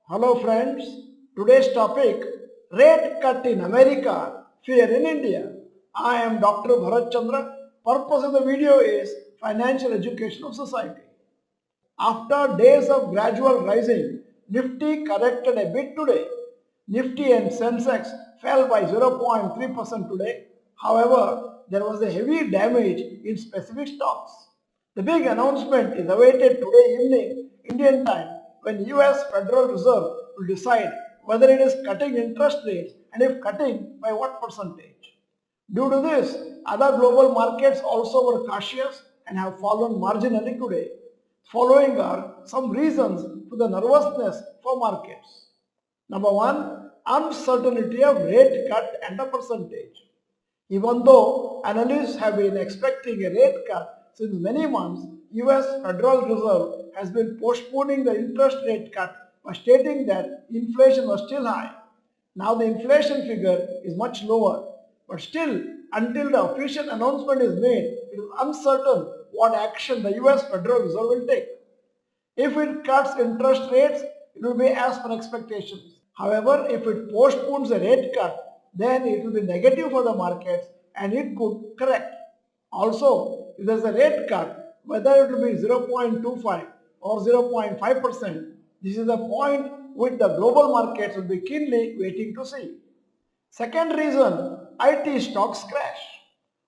Hello friends, today's topic rate cut in America, fear in India. I am Dr. Bharath Chandra. Purpose of the video is financial education of society. After days of gradual rising, Nifty corrected a bit today. Nifty and Sensex fell by 0.3% today. However, there was a heavy damage in specific stocks. The big announcement is awaited today evening Indian time when US Federal Reserve will decide whether it is cutting interest rates and if cutting by what percentage. Due to this, other global markets also were cautious and have fallen marginally today. Following are some reasons for the nervousness for markets. Number one, uncertainty of rate cut and the percentage. Even though analysts have been expecting a rate cut since many months, US Federal Reserve has been postponing the interest rate cut by stating that inflation was still high. Now the inflation figure is much lower, but still until the official announcement is made, it is uncertain what action the US Federal Reserve will take. If it cuts interest rates, it will be as per expectations. However, if it postpones a rate cut, then it will be negative for the markets and it could correct. Also, if there is a rate cut, whether it will be 0.25 or 0.5%, this is the point which the global markets will be keenly waiting to see. Second reason, IT stocks crash.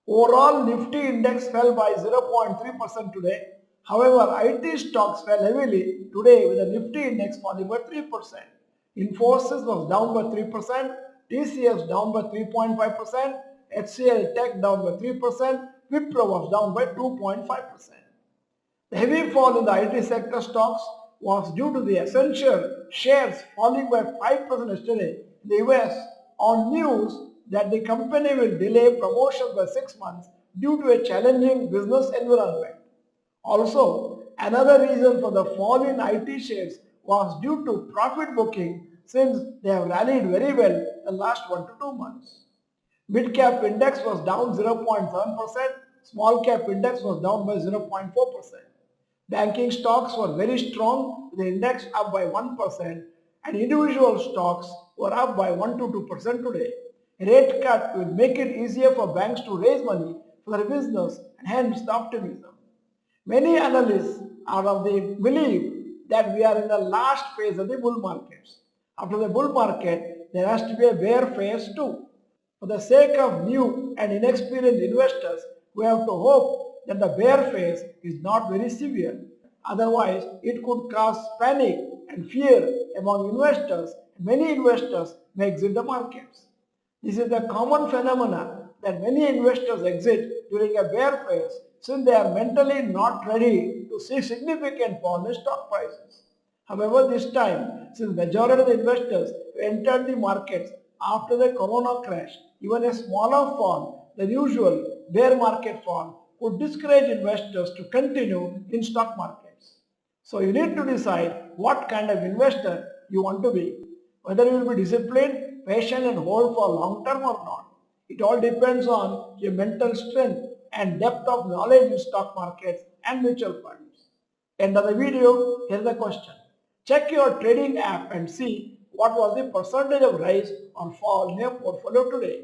Overall Nifty index fell by 0.3% today. However, IT stocks fell heavily today with the Nifty index falling by 3%. Infosys was down by 3%, TCS down by 3.5%, HCL Tech down by 3%, Wipro was down by 2.5%. The heavy fall in the IT sector stocks was due to the essential shares falling by 5% yesterday in the US on news that the company will delay promotions by 6 months due to a challenging business environment. Also, another reason for the fall in IT shares was due to profit booking since they have rallied very well the last 1 to 2 months. Mid cap index was down 0.7%, small cap index was down by 0.4%. Banking stocks were very strong with the index up by 1% and individual stocks were up by 1 to 2% today. A rate cut will make it easier for banks to raise money for their business and hence the optimism. Many analysts are of the belief that we are in the last phase of the bull markets. After the bull market, there has to be a bear phase too. For the sake of new and inexperienced investors, we have to hope that the bear phase is not very severe. Otherwise, it could cause panic and fear among investors. Many investors may exit the markets. This is a common phenomenon that many investors exit during a bear phase since they are mentally not ready to see significant fall in stock prices. However, this time, since majority of the investors entered the markets after the corona crash, even a smaller fall than usual bear market fall would discourage investors to continue in stock markets. So you need to decide what kind of investor you want to be, whether you will be disciplined, patient and hold for long term or not. It all depends on your mental strength and depth of knowledge in stock markets and mutual funds. End of the video, here's the question. Check your trading app and see what was the percentage of rise or fall in your portfolio today.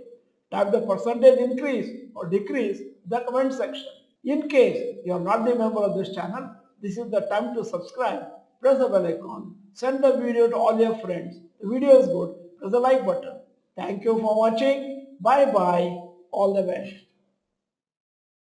Type the percentage increase or decrease in the comment section. In case you are not the member of this channel, this is the time to subscribe, press the bell icon, send the video to all your friends. The video is good, press the like button. Thank you for watching. Bye bye. All the best.